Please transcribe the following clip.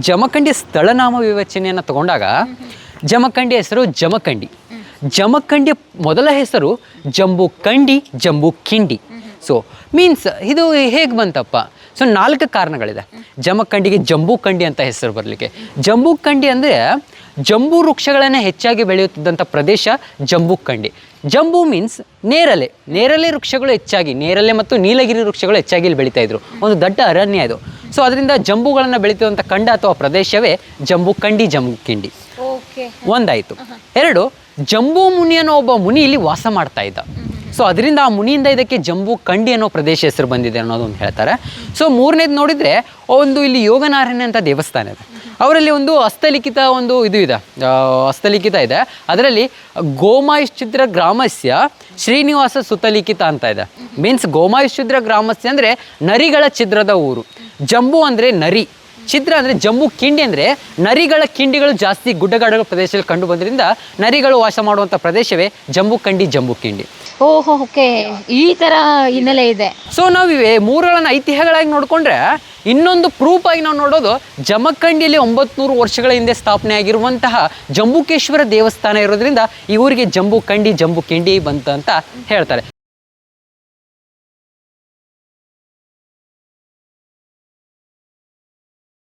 ಜಮಖಂಡಿ ಸ್ಥಳನಾಮ ವಿವೇಚನೆಯನ್ನು ತಗೊಂಡಾಗ ಜಮಖಂಡಿ ಹೆಸರು ಜಮಖಂಡಿ. ಜಮಖಂಡಿಯ ಮೊದಲ ಹೆಸರು ಜಂಬೂಕಂಡಿ, ಜಂಬೂಕಿಂಡಿ. ಸೊ ಮೀನ್ಸ್ ಇದು ಹೇಗೆ ಬಂತಪ್ಪ? ಸೊ 4 ಕಾರಣಗಳಿದೆ ಜಮಖಂಡಿಗೆ ಜಂಬೂಕಂಡಿ ಅಂತ ಹೆಸರು ಬರಲಿಕ್ಕೆ. ಜಂಬೂಕಂಡಿ ಅಂದರೆ ಜಂಬೂ ವೃಕ್ಷಗಳನ್ನು ಹೆಚ್ಚಾಗಿ ಬೆಳೆಯುತ್ತಿದ್ದಂಥ ಪ್ರದೇಶ ಜಂಬೂಕಂಡಿ. ಜಂಬೂ ಮೀನ್ಸ್ ನೇರಳೆ. ನೇರಳೆ ವೃಕ್ಷಗಳು ಹೆಚ್ಚಾಗಿ, ನೇರಳೆ ಮತ್ತು ನೀಲಗಿರಿ ವೃಕ್ಷಗಳು ಹೆಚ್ಚಾಗಿ ಇಲ್ಲಿ ಬೆಳೀತಾ ಇದ್ರು. ಒಂದು ದೊಡ್ಡ ಅರಣ್ಯ ಇದು. ಸೊ ಅದರಿಂದ ಜಂಬೂಗಳನ್ನು ಬೆಳೀತಿರುವಂಥ ಖಂಡ ಅಥವಾ ಪ್ರದೇಶವೇ ಜಂಬೂಕಂಡಿ, ಜಂಬೂಕಿಂಡಿ. ಒಂದಾಯಿತು. 2, ಜಂಬೂ ಮುನಿ ಅನ್ನೋ ಒಬ್ಬ ಮುನಿ ಇಲ್ಲಿ ವಾಸ ಮಾಡ್ತಾ ಇದ್ದ. ಸೊ ಅದರಿಂದ ಆ ಮುನಿಯಿಂದ ಇದಕ್ಕೆ ಜಂಬೂಕಂಡಿ ಅನ್ನೋ ಪ್ರದೇಶ ಹೆಸರು ಬಂದಿದೆ ಅನ್ನೋದು ಒಂದು ಹೇಳ್ತಾರೆ. ಸೊ 3ನೇದು ನೋಡಿದರೆ ಒಂದು ಇಲ್ಲಿ ಯೋಗನಾರಾಯಣ ಅಂತ ದೇವಸ್ಥಾನ ಇದೆ. ಅವರಲ್ಲಿ ಒಂದು ಹಸ್ತಲಿಖಿತ ಒಂದು ಇದು ಇದೆ, ಹಸ್ತಲಿಖಿತ ಇದೆ. ಅದರಲ್ಲಿ ಗೋಮಾಯುಶ್ಚಿದ್ರ ಗ್ರಾಮಸ್ಯ ಶ್ರೀನಿವಾಸ ಸುತಲಿಖಿತ ಅಂತ ಇದೆ. ಮೀನ್ಸ್ ಗೋಮಾಯುಶ್ಚಿದ್ರ ಗ್ರಾಮಸ್ಯ ಅಂದರೆ ನರಿಗಳ ಛಿದ್ರದ ಊರು. ಜಂಬೂ ಅಂದರೆ ನರಿ, ಛಿದ್ರ ಅಂದರೆ ಜಂಬೂ ಕಿಂಡಿ ಅಂದರೆ ನರಿಗಳ ಕಿಂಡಿಗಳು ಜಾಸ್ತಿ ಗುಡ್ಡಗಾಡುಗಳ ಪ್ರದೇಶದಲ್ಲಿ ಕಂಡು ಬಂದ್ರಿಂದ ನರಿಗಳು ವಾಸ ಮಾಡುವಂಥ ಪ್ರದೇಶವೇ ಜಂಬೂಕಂಡಿ, ಜಂಬೂಕಿಂಡಿ. ಓಹೋ, ಓಕೆ, ಈ ಥರ ಹಿನ್ನೆಲೆ ಇದೆ. ಸೊ ನಾವಿವೆ 3ಗಳನ್ನು ಐತಿಹ್ಯಗಳಾಗಿ ನೋಡಿಕೊಂಡ್ರೆ ಇನ್ನೊಂದು ಪ್ರೂಫ್ ಆಗಿ ನಾವು ನೋಡೋದು ಜಮಖಂಡಿಯಲ್ಲಿ 900 ವರ್ಷಗಳ ಹಿಂದೆ ಸ್ಥಾಪನೆ ಆಗಿರುವಂತಹ ಜಂಬೂಕೇಶ್ವರ ದೇವಸ್ಥಾನ ಇರೋದ್ರಿಂದ ಈ ಊರಿಗೆ ಜಂಬೂಕಂಡಿ, ಜಂಬೂಕಿಂಡಿ ಬಂತು ಅಂತ ಹೇಳ್ತಾರೆ.